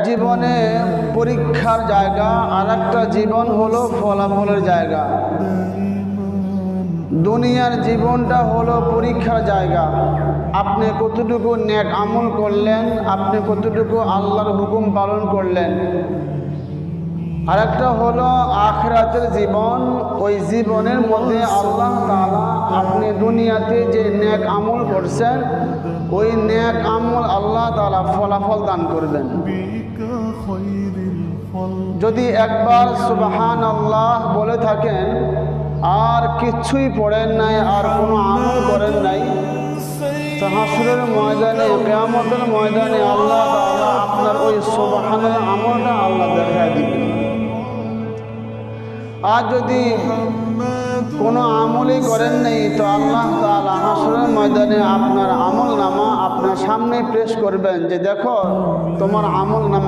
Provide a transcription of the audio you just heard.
জীবনে পরীক্ষার জায়গা, আর একটা জীবন হলো ফলাফলের জায়গা। দুনিয়ার জীবনটা হলো পরীক্ষার জায়গা। আপনি কতটুকু নেক আমল করলেন, আপনি কতটুকু আল্লাহর হুকুম পালন করলেন। আর একটা হলো আখিরাতের জীবন। ওই জীবনের মধ্যে আল্লাহ তাআলা আপনি দুনিয়াতে যে নেক আমল করছেন, ওই নেক আমল আল্লাহ তাআলা ফলাফল দান করবেন। যদি একবার সুবহানাল্লাহ বলে থাকেন আর কিছুই পড়েন নাই, আর কোনো আমল করেন নাই, তো হাসরের ময়দানে, কিয়ামতের ময়দানে আল্লাহ তাআলা আপনার ওই সুবহানাল্লাহ আমলটা আল্লাহ দেখায় দিবেন। আর যদি কোনো আমলই করেন নাই, তো আল্লাহ তাআলা হাসরের ময়দানে আপনার আমল নামা আপনার সামনে পেশ করবেন যে দেখো তোমার আমল নামা